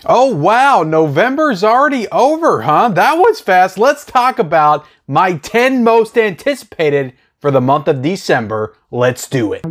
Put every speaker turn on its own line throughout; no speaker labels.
Oh wow, November's already over, huh? That was fast. Let's talk about my 10 most anticipated for the month of December. Let's do it.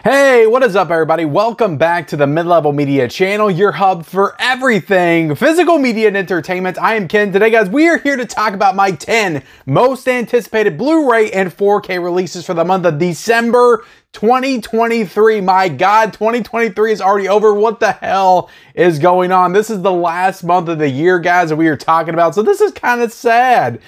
Hey, what is up everybody? Welcome back to the Mid-Level Media channel, your hub for everything physical media and entertainment. I am Ken. Today guys, we are here to talk about my 10 most anticipated Blu-ray and 4K releases for the month of December 2023. My God, 2023 is already over. What the hell is going on? This is the last month of the year, guys, that we are talking about. So this is kind of sad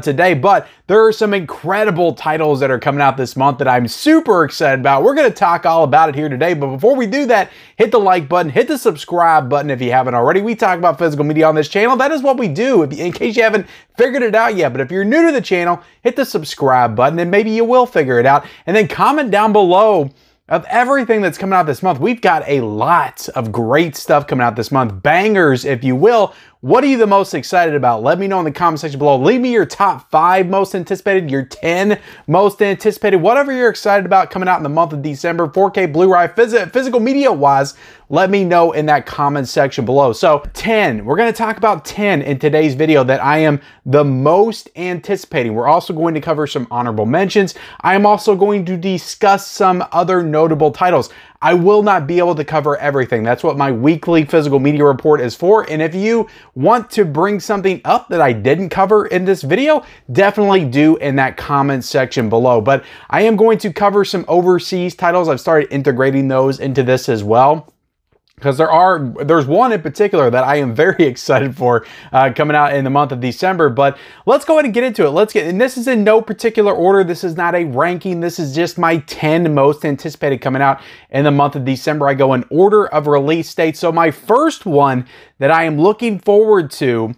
today, but there are some incredible titles that are coming out this month that I'm super excited about. We're going to talk all about it here today. But before we do that, hit the like button, hit the subscribe button if you haven't already. We talk about physical media on this channel. That is what we do, in case you haven't figured it out yet. But if you're new to the channel, hit the subscribe button and maybe you will figure it out. And then comment down below of everything that's coming out this month. We've got a lot of great stuff coming out this month. Bangers, if you will. What are you the most excited about? Let me know in the comment section below. Leave me your top 5 most anticipated, your 10 most anticipated, whatever you're excited about coming out in the month of December, 4K, Blu-ray, physical media-wise. Let me know in that comment section below. So 10, we're going to talk about 10 in today's video that I am the most anticipating. We're also going to cover some honorable mentions. I am also going to discuss some other notable titles. I will not be able to cover everything. That's what my weekly physical media report is for. And if you want to bring something up that I didn't cover in this video, definitely do in that comment section below. But I am going to cover some overseas titles. I've started integrating those into this as well, because there's one in particular that I am very excited for coming out in the month of December. But let's go ahead and get into it. And this is in no particular order. This is not a ranking. This is just my 10 most anticipated coming out in the month of December. I go in order of release date. So my first one that I am looking forward to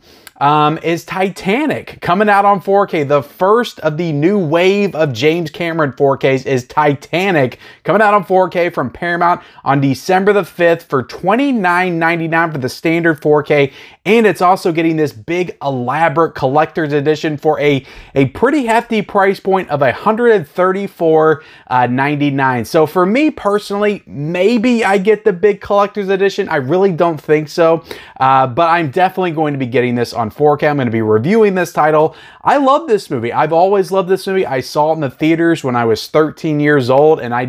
is Titanic, coming out on 4K. The first of the new wave of James Cameron 4Ks is Titanic, coming out on 4K from Paramount on December the 5th for $29.99 for the standard 4K. And it's also getting this big elaborate collector's edition for a pretty hefty price point of $134.99. So for me personally, maybe I get the big collector's edition. I really don't think so. But I'm definitely going to be getting this on 4K. I'm going to be reviewing this title. I love this movie. I've always loved this movie. I saw it in the theaters when I was 13 years old, and I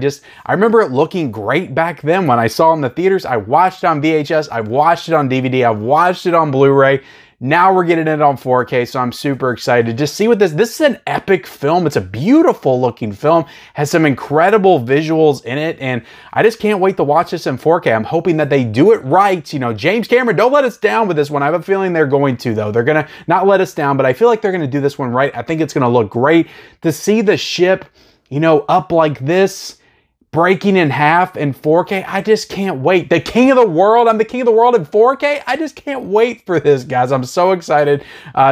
remember it looking great back then when I saw it in the theaters. I watched it on VHS. I've watched it on DVD. I've watched it on Blu-ray. Now we're getting it on 4K, so I'm super excited to just see what this is an epic film. It's a beautiful looking film, has some incredible visuals in it, and I just can't wait to watch this in 4K. I'm hoping that they do it right. You know, James Cameron, don't let us down with this one. I have a feeling they're going to, though. They're going to not let us down, but I feel like they're going to do this one right. I think it's going to look great to see the ship, you know, up like this, breaking in half in 4K. I just can't wait. The king of the world. I'm the king of the world in 4K. I just can't wait for this, guys. I'm so excited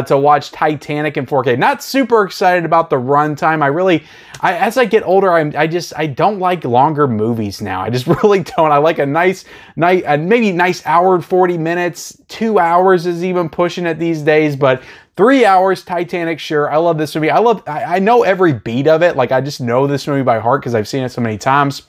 to watch Titanic in 4K. Not super excited about the runtime. As I get older, I don't like longer movies now. I just really don't. I like a maybe nice hour and 40 minutes. 2 hours is even pushing it these days, but 3 hours, Titanic, sure. I love this movie. I know every beat of it. Like, I just know this movie by heart because I've seen it so many times.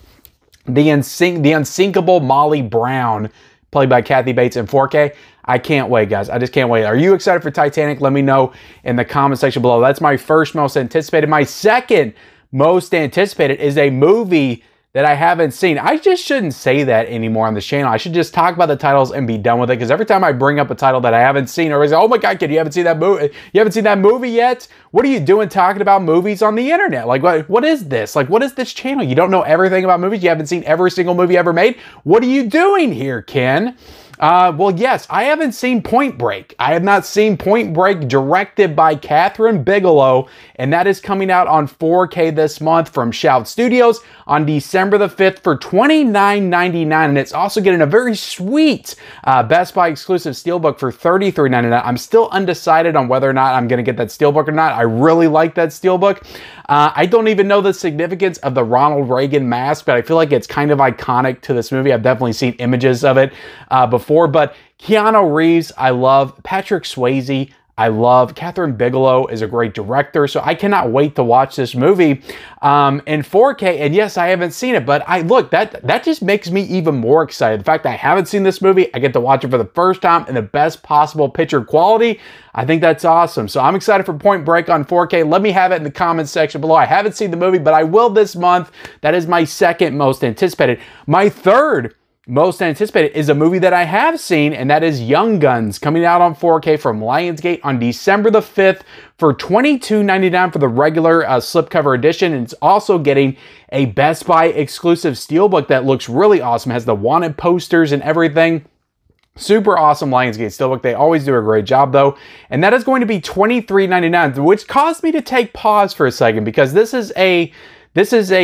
The unsinkable Molly Brown, played by Kathy Bates in 4K. I can't wait, guys. I just can't wait. Are you excited for Titanic? Let me know in the comment section below. That's my first most anticipated. My second most anticipated is a movie that I haven't seen. I just shouldn't say that anymore on this channel. I should just talk about the titles and be done with it, because every time I bring up a title that I haven't seen, everybody's like, oh my God, kid, you haven't seen that movie? You haven't seen that movie yet? What are you doing talking about movies on the internet? Like, what is this? Like, what is this channel? You don't know everything about movies? You haven't seen every single movie ever made? What are you doing here, Ken? Well, yes, I haven't seen Point Break. I have not seen Point Break, directed by Catherine Bigelow, and that is coming out on 4K this month from Shout Studios on December the 5th for $29.99, and it's also getting a very sweet Best Buy exclusive steelbook for $33.99. I'm still undecided on whether or not I'm going to get that steelbook or not. I really like that steelbook. I don't even know the significance of the Ronald Reagan mask, but I feel like it's kind of iconic to this movie. I've definitely seen images of it before, but Keanu Reeves, I love. Patrick Swayze, I love Catherine Bigelow is a great director, so I cannot wait to watch this movie in 4K. And yes, I haven't seen it, but look, that just makes me even more excited. The fact that I haven't seen this movie, I get to watch it for the first time in the best possible picture quality. I think that's awesome. So I'm excited for Point Break on 4K. Let me have it in the comments section below. I haven't seen the movie, but I will this month. That is my second most anticipated. My third most anticipated is a movie that I have seen, and that is Young Guns, coming out on 4K from Lionsgate on December the 5th for $22.99 for the regular slipcover edition. And it's also getting a Best Buy exclusive steelbook that looks really awesome. It has the wanted posters and everything. Super awesome Lionsgate steelbook. They always do a great job though. And that is going to be $23.99, which caused me to take pause for a second, because this is a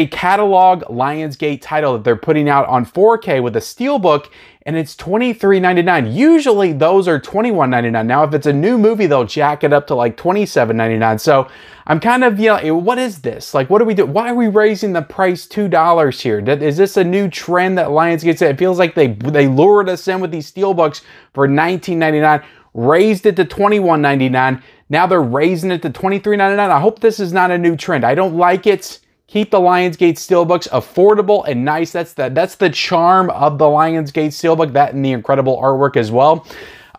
catalog Lionsgate title that they're putting out on 4K with a steelbook, and it's $23.99. Usually those are $21.99. Now, if it's a new movie, they'll jack it up to like $27.99. So I'm kind of, what is this? Like, what do we do? Why are we raising the price $2 here? Is this a new trend that Lionsgate said? It feels like they lured us in with these steelbooks for $19.99, raised it to $21.99. Now they're raising it to $23.99. I hope this is not a new trend. I don't like it. Keep the Lionsgate steelbooks affordable and nice. That's the charm of the Lionsgate steelbook, that and the incredible artwork as well.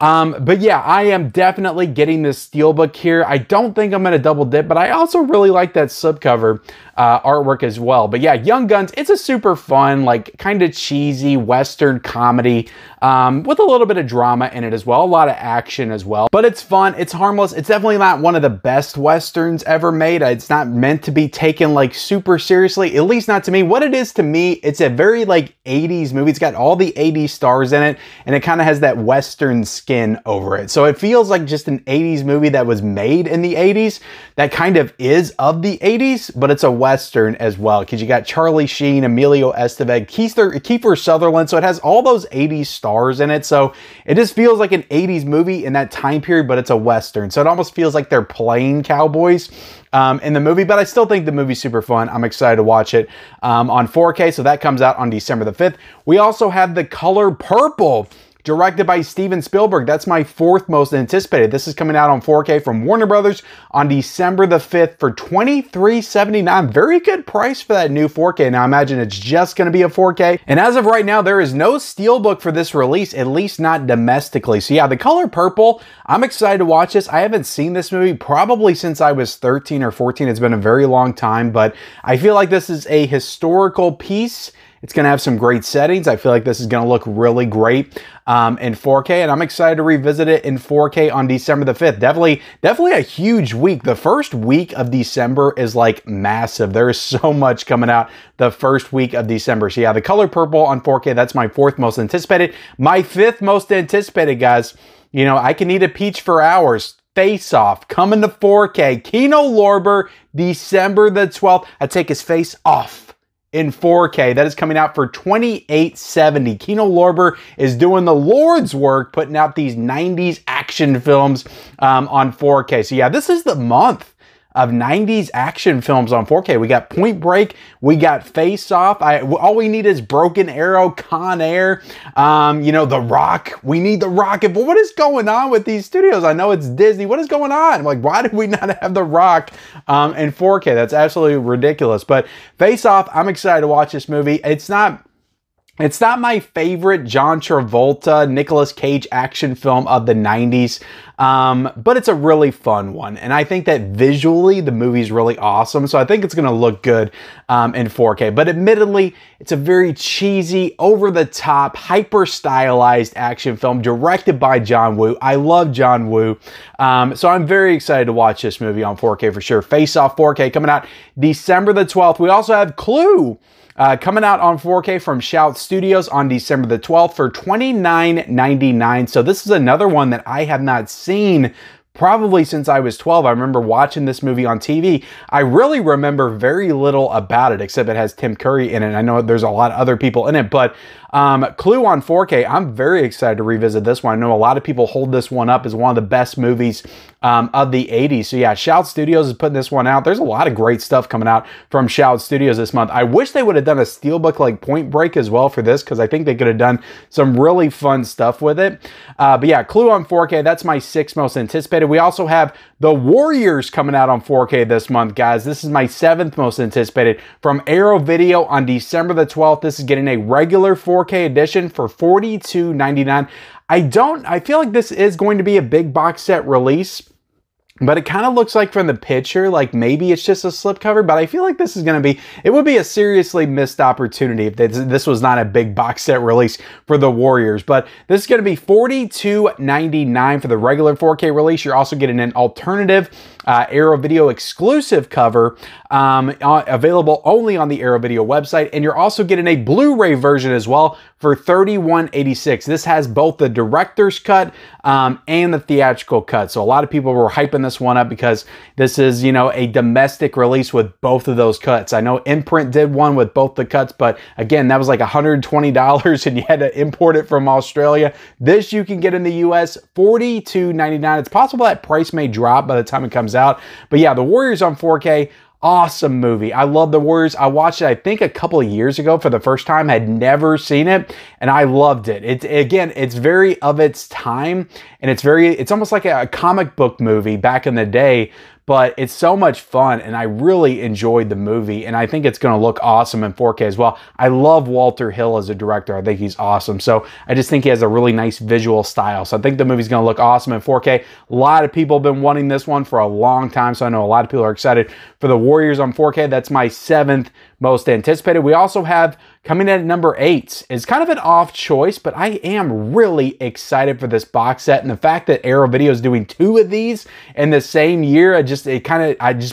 But yeah, I am definitely getting this steelbook here. I don't think I'm going to double dip, but I also really like that slipcover artwork as well. But yeah, Young Guns, it's a super fun, like kind of cheesy Western comedy with a little bit of drama in it as well. A lot of action as well. But it's fun. It's harmless. It's definitely not one of the best Westerns ever made. It's not meant to be taken like super seriously, at least not to me. What it is to me, it's a very like 80s movie. It's got all the 80s stars in it, and it kind of has that Western skin over it. So it feels like just an 80s movie that was made in the 80s that kind of is of the 80s, but it's a Western as well, because you got Charlie Sheen, Emilio Estevez, Kiefer Sutherland, so it has all those 80s stars in it. So it just feels like an 80s movie in that time period, but it's a Western. So it almost feels like they're playing cowboys in the movie, but I still think the movie's super fun. I'm excited to watch it on 4K, so that comes out on December the 5th. We also have The Color Purple, directed by Steven Spielberg. That's my fourth most anticipated. This is coming out on 4K from Warner Brothers on December the 5th for $23.79. Very good price for that new 4K. Now, I imagine it's just going to be a 4K. And as of right now, there is no steelbook for this release, at least not domestically. So yeah, The Color Purple, I'm excited to watch this. I haven't seen this movie probably since I was 13 or 14. It's been a very long time, but I feel like this is a historical piece. It's going to have some great settings. I feel like this is going to look really great in 4K, and I'm excited to revisit it in 4K on December the 5th. Definitely a huge week. The first week of December is like massive. There is so much coming out the first week of December. So yeah, The Color Purple on 4K, that's my fourth most anticipated. My fifth most anticipated, guys, I can eat a peach for hours. Face Off, coming to 4K. Kino Lorber, December the 12th. I take his face off in 4K. That is coming out for $28.70. Kino Lorber is doing the Lord's work, putting out these 90s action films on 4K. So yeah, this is the month of 90s action films on 4K. We got Point Break, we got Face Off. All we need is Broken Arrow, Con Air, The Rock. We need The Rock. But what is going on with these studios? I know it's Disney. What is going on? Like, why did we not have The Rock in 4K? That's absolutely ridiculous. But Face Off, I'm excited to watch this movie. It's not my favorite John Travolta, Nicolas Cage action film of the 90s, but it's a really fun one. And I think that visually, the movie's really awesome. So I think it's going to look good in 4K. But admittedly, it's a very cheesy, over-the-top, hyper-stylized action film directed by John Woo. I love John Woo. So I'm very excited to watch this movie on 4K for sure. Face Off 4K coming out December the 12th. We also have Clue, coming out on 4K from Shout Studios on December the 12th for $29.99. So this is another one that I have not seen probably since I was 12. I remember watching this movie on TV. I really remember very little about it, except it has Tim Curry in it. I know there's a lot of other people in it, but Clue on 4K, I'm very excited to revisit this one. I know a lot of people hold this one up as one of the best movies of the 80s. So yeah, Shout Studios is putting this one out. There's a lot of great stuff coming out from Shout Studios this month. I wish they would have done a steelbook like Point Break as well for this, because I think they could have done some really fun stuff with it. But yeah, Clue on 4K, that's my 6th most anticipated. We also have The Warriors coming out on 4K this month, guys. This is my 7th most anticipated from Arrow Video on December the 12th. This is getting a regular 4K edition for $42.99. I feel like this is going to be a big box set release, but it kind of looks like from the picture, like maybe it's just a slipcover, but I feel like this is going to be, it would be a seriously missed opportunity if this was not a big box set release for the Warriors. But this is going to be $42.99 for the regular 4K release. You're also getting an alternative Arrow Video exclusive cover available only on the Arrow Video website, and you're also getting a Blu-ray version as well for $31.86. This has both the director's cut and the theatrical cut. So a lot of people were hyping this one up because this is, you know, a domestic release with both of those cuts. I know Imprint did one with both the cuts, but again, that was like $120 and you had to import it from Australia. This you can get in the US, $42.99. It's possible that price may drop by the time it comes out. But yeah, The Warriors on 4K, awesome movie. I love The Warriors. I watched it, I think, a couple of years ago for the first time. Had never seen it, and I loved it. Again, it's very of its time, and it's almost like a comic book movie back in the day, but it's so much fun, and I really enjoyed the movie, and I think it's going to look awesome in 4K as well. I love Walter Hill as a director. I think he's awesome. So I just think he has a really nice visual style. So I think the movie's going to look awesome in 4K. A lot of people have been wanting this one for a long time, so I know a lot of people are excited for The Warriors on 4K. That's my 7th most anticipated. We also have coming in at number 8. It's kind of an off choice, but I am really excited for this box set, and the fact that Arrow Video is doing 2 of these in the same year, it just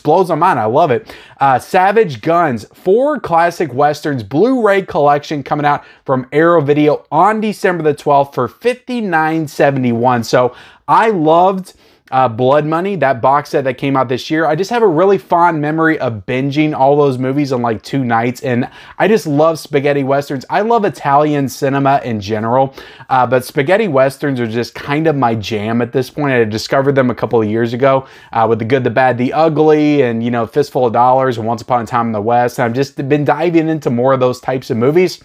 blows my mind. I love it. Savage Guns, 4 classic westerns Blu-ray collection coming out from Arrow Video on December the 12th for $59.71. So I loved Blood Money, that box set that came out this year. I just have a really fond memory of binging all those movies on like 2 nights, and I just love spaghetti westerns. I love Italian cinema in general, but spaghetti westerns are just kind of my jam at this point. I discovered them a couple of years ago with The Good, the Bad, the Ugly, and, you know, Fistful of Dollars and Once Upon a Time in the West. And I've just been diving into more of those types of movies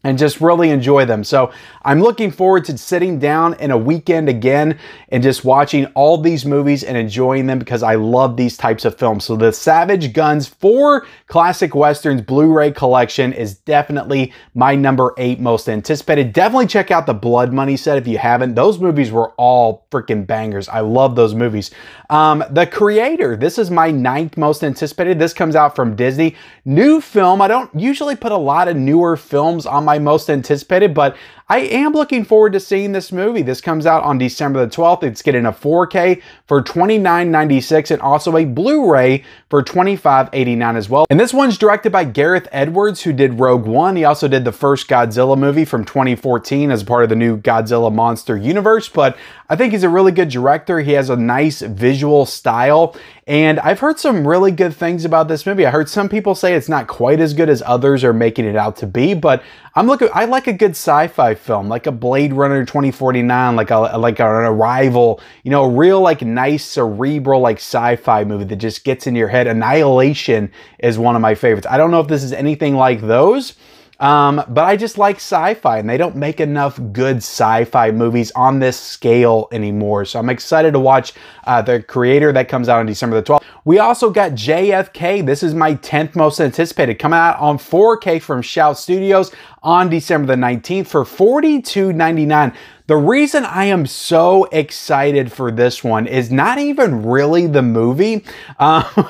and just really enjoy them. So I'm looking forward to sitting down in a weekend again and just watching all these movies and enjoying them, because I love these types of films. So the Savage Guns 4 Classic Westerns Blu-ray collection is definitely my number 8 most anticipated. Definitely check out the Blood Money set if you haven't. Those movies were all freaking bangers. I love those movies. The Creator, this is my 9th most anticipated. This comes out from Disney. New film. I don't usually put a lot of newer films on my most anticipated, but I am looking forward to seeing this movie. This comes out on December the 12th. It's getting a 4K for $29.96 and also a Blu-ray for $25.89 as well. And this one's directed by Gareth Edwards, who did Rogue One. He also did the first Godzilla movie from 2014 as part of the new Godzilla Monster universe, but I think he's a really good director. He has a nice visual style, and I've heard some really good things about this movie. I heard some people say it's not quite as good as others are making it out to be, but I like a good sci-fi film, like a Blade Runner 2049, like an Arrival, you know, a real like nice cerebral like sci-fi movie that just gets into your head. Annihilation is one of my favorites. I don't know if this is anything like those, but I just like sci-fi, and they don't make enough good sci-fi movies on this scale anymore. So I'm excited to watch The Creator. That comes out on December the 12th. We also got JFK. This is my 10th most anticipated, coming out on 4K from Shout Studios on December the 19th for $42.99. The reason I am so excited for this one is not even really the movie.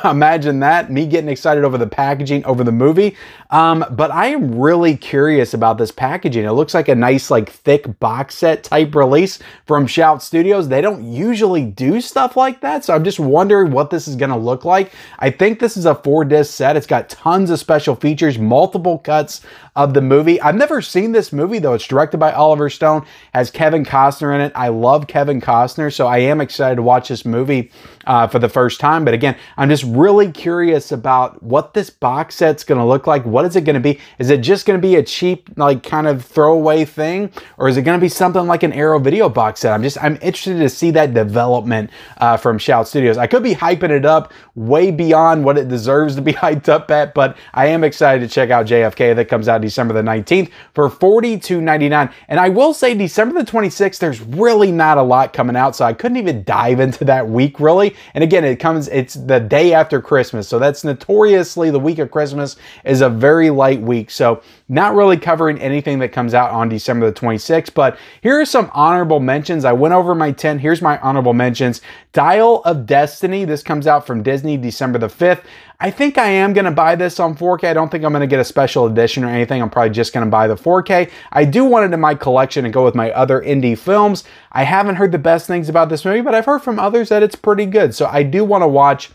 Imagine that, me getting excited over the packaging over the movie. But I am really curious about this packaging. It looks like a nice, like, thick box set type release from Shout Studios. They don't usually do stuff like that, so I'm just wondering what this is going to look like. I think this is a 4-disc set. It's got tons of special features, multiple cuts of the movie. I've never seen this movie, though. It's directed by Oliver Stone, has Kevin Kevin Costner in it. I love Kevin Costner, so I am excited to watch this movie for the first time. But again, I'm just really curious about what this box set's going to look like. What is it going to be? Is it just going to be a cheap, like, kind of throwaway thing? Or is it going to be something like an Arrow Video box set? I'm interested to see that development from Shout Studios. I could be hyping it up way beyond what it deserves to be hyped up at, but I am excited to check out JFK. That comes out December the 19th for $42.99. And I will say December the 26th, there's really not a lot coming out, so I couldn't even dive into that week, really. And again, it's the day after Christmas, so that's notoriously the week of Christmas is a very light week, so not really covering anything that comes out on December the 26th, but here are some honorable mentions. I went over my 10. Here's my honorable mentions. Dial of Destiny. This comes out from Disney December the 5th. I think I am going to buy this on 4K. I don't think I'm going to get a special edition or anything. I'm probably just going to buy the 4K. I do want it in my collection and go with my other indie films. I haven't heard the best things about this movie, but I've heard from others that it's pretty good. So I do want to watch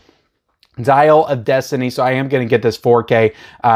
Dial of Destiny. So I am going to get this 4K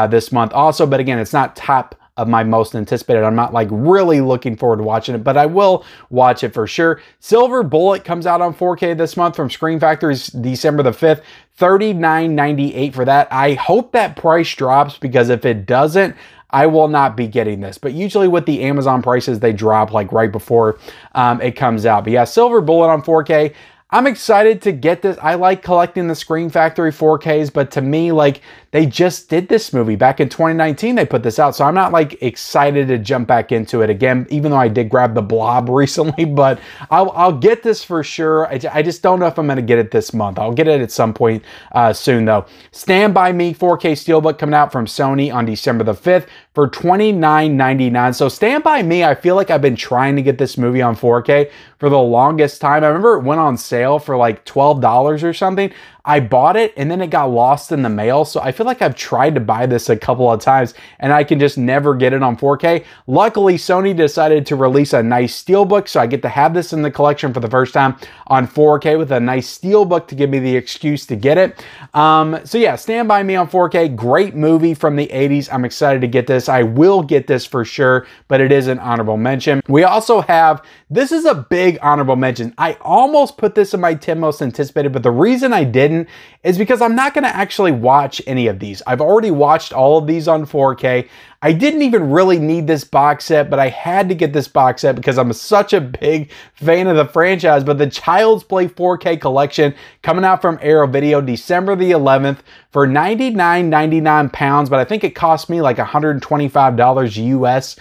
this month also. But again, it's not top of my most anticipated. I'm not like really looking forward to watching it, but I will watch it for sure. Silver Bullet comes out on 4K this month from Scream Factory's December the 5th. $39.98 for that. I hope that price drops, because if it doesn't, I will not be getting this. But usually with the Amazon prices, they drop like right before it comes out. But yeah, Silver Bullet on 4K. I'm excited to get this. I like collecting the Scream Factory 4Ks, but to me, like, they just did this movie back in 2019. They put this out, so I'm not like excited to jump back into it again, even though I did grab The Blob recently, but I'll get this for sure. I just don't know if I'm going to get it this month. I'll get it at some point soon, though. Stand By Me 4K Steelbook coming out from Sony on December the 5th for $29.99. So Stand By Me, I feel like I've been trying to get this movie on 4K for the longest time. I remember it went on sale for like $12 or something. I bought it and then it got lost in the mail. So I feel like I've tried to buy this a couple of times and I can just never get it on 4K. Luckily, Sony decided to release a nice steelbook, so I get to have this in the collection for the first time on 4K with a nice steelbook to give me the excuse to get it. So yeah, Stand By Me on 4K, great movie from the 80s. I'm excited to get this. I will get this for sure, but it is an honorable mention. We also have, this is a big honorable mention. I almost put this in my 10 most anticipated, but the reason I didn't is because I'm not going to actually watch any of these. I've already watched all of these on 4K. I didn't even really need this box set, but I had to get this box set because I'm such a big fan of the franchise. But the Child's Play 4K collection coming out from Arrow Video December the 11th for £99.99, but I think it cost me like $125 US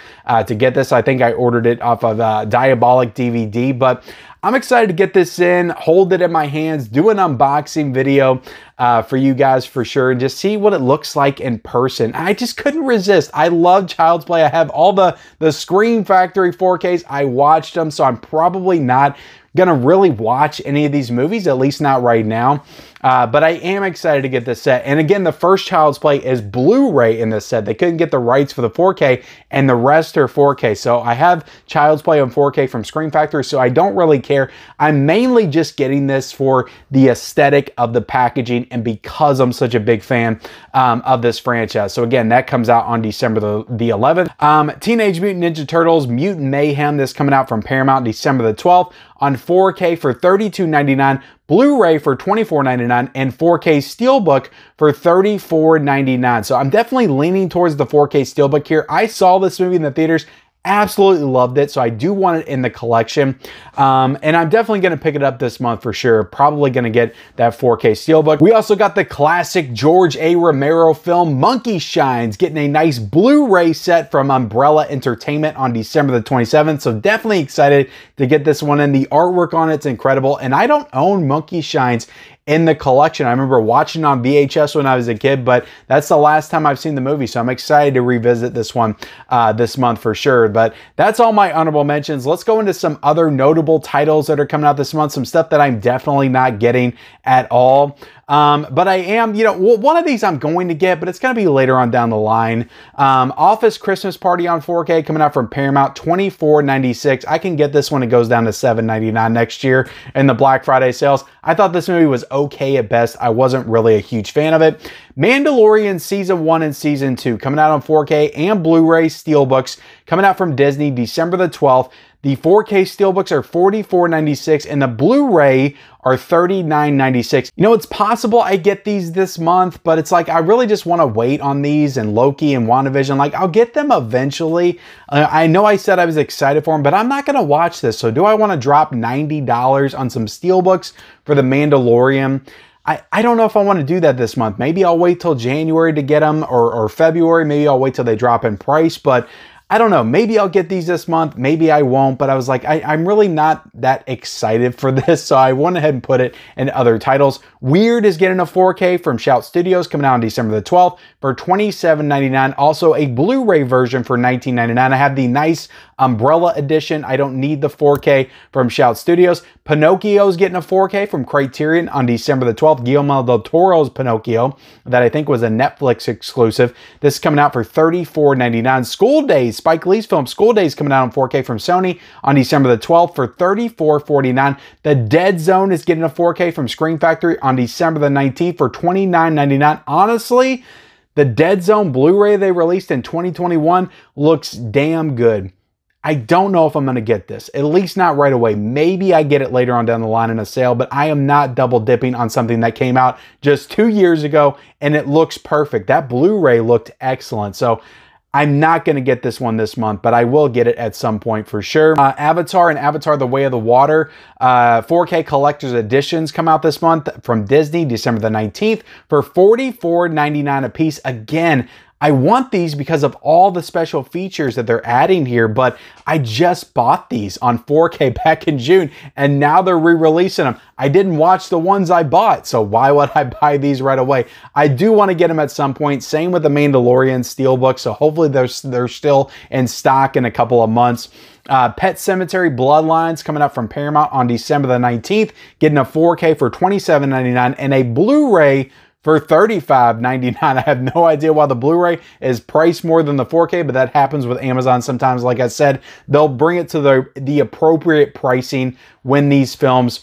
to get this. I think I ordered it off of Diabolic DVD, but I'm excited to get this in, hold it in my hands, do an unboxing video for you guys for sure, and just see what it looks like in person. I just couldn't resist. I love Child's Play. I have all the Scream Factory 4Ks. I watched them, so I'm probably not gonna really watch any of these movies, at least not right now. But I am excited to get this set. And again, the first Child's Play is Blu-ray in this set. They couldn't get the rights for the 4K, and the rest are 4K. So I have Child's Play on 4K from Scream Factory, so I don't really care. I'm mainly just getting this for the aesthetic of the packaging and because I'm such a big fan of this franchise. So again, that comes out on December the 11th. Teenage Mutant Ninja Turtles Mutant Mayhem, this coming out from Paramount December the 12th on 4K for $32.99. Blu-ray for $24.99 and 4K Steelbook for $34.99. So I'm definitely leaning towards the 4K Steelbook here. I saw this movie in the theaters, absolutely loved it, so I do want it in the collection. And I'm definitely going to pick it up this month for sure. Probably going to get that 4K Steelbook. We also got the classic George A. Romero film Monkey Shines getting a nice Blu-ray set from Umbrella Entertainment on December the 27th. So definitely excited to get this one in. The artwork on it's incredible, and I don't own Monkey Shines in the collection. I remember watching on VHS when I was a kid, but that's the last time I've seen the movie, so I'm excited to revisit this one this month for sure. But that's all my honorable mentions. Let's go into some other notable titles that are coming out this month, some stuff that I'm definitely not getting at all. But I am, one of these I'm going to get, but it's going to be later on down the line. Office Christmas Party on 4K coming out from Paramount, $24.96. I can get this when it goes down to $7.99 next year in the Black Friday sales. I thought this movie was okay at best. I wasn't really a huge fan of it. Mandalorian Season 1 and Season 2 coming out on 4K and Blu-ray Steelbooks coming out from Disney December the 12th. The 4K Steelbooks are $44.96 and the Blu-ray are $39.96. You know, it's possible I get these this month, but it's like I really just want to wait on these and Loki and WandaVision. Like, I'll get them eventually. I know I said I was excited for them, but I'm not going to watch this. So do I want to drop $90 on some Steelbooks for The Mandalorian? I don't know if I want to do that this month. Maybe I'll wait till January to get them, or February. Maybe I'll wait till they drop in price, but I don't know. Maybe I'll get these this month. Maybe I won't, but I was like, I'm really not that excited for this, so I went ahead and put it in other titles. Weird is getting a 4K from Shout Studios coming out on December the 12th for $27.99. Also a Blu-ray version for $19.99. I have the nice Umbrella edition. I don't need the 4K from Shout Studios. Pinocchio's getting a 4K from Criterion on December the 12th. Guillermo del Toro's Pinocchio, that I think was a Netflix exclusive. This is coming out for $34.99. School Days, Spike Lee's film School Days, coming out on 4K from Sony on December the 12th for $34.49. The Dead Zone is getting a 4K from Scream Factory on December the 19th for $29.99. Honestly, the Dead Zone Blu-ray they released in 2021 looks damn good. I don't know if I'm going to get this, at least not right away. Maybe I get it later on down the line in a sale, but I am not double dipping on something that came out just 2 years ago and it looks perfect. That Blu-ray looked excellent. So I'm not going to get this one this month, but I will get it at some point for sure. Avatar and Avatar The Way of the Water 4K Collector's Editions come out this month from Disney, December the 19th for $44.99 a piece. Again, I want these because of all the special features that they're adding here, but I just bought these on 4K back in June, and now they're re-releasing them. I didn't watch the ones I bought, so why would I buy these right away? I do want to get them at some point. Same with the Mandalorian Steelbook, so hopefully they're still in stock in a couple of months. Pet Sematary Bloodlines coming up from Paramount on December the 19th, getting a 4K for $27.99 and a Blu-ray for $35.99. I have no idea why the Blu-ray is priced more than the 4K, but that happens with Amazon sometimes. Like I said, they'll bring it to the appropriate pricing when these films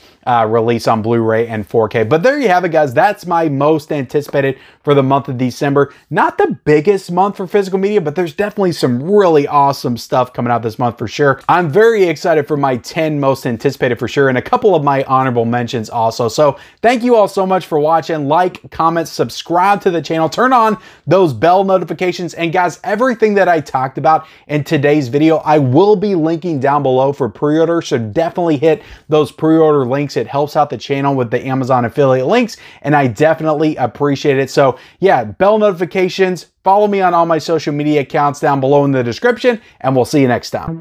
release on Blu-ray and 4K. But there you have it, guys. That's my most anticipated for the month of December. Not the biggest month for physical media, but there's definitely some really awesome stuff coming out this month for sure. I'm very excited for my 10 most anticipated for sure, and a couple of my honorable mentions also. So thank you all so much for watching. Like, comment, subscribe to the channel, turn on those bell notifications, and guys, everything that I talked about in today's video, I will be linking down below for pre-order, so definitely hit those pre-order links. It helps out the channel with the Amazon affiliate links, and I definitely appreciate it. So yeah, bell notifications, follow me on all my social media accounts down below in the description, and we'll see you next time.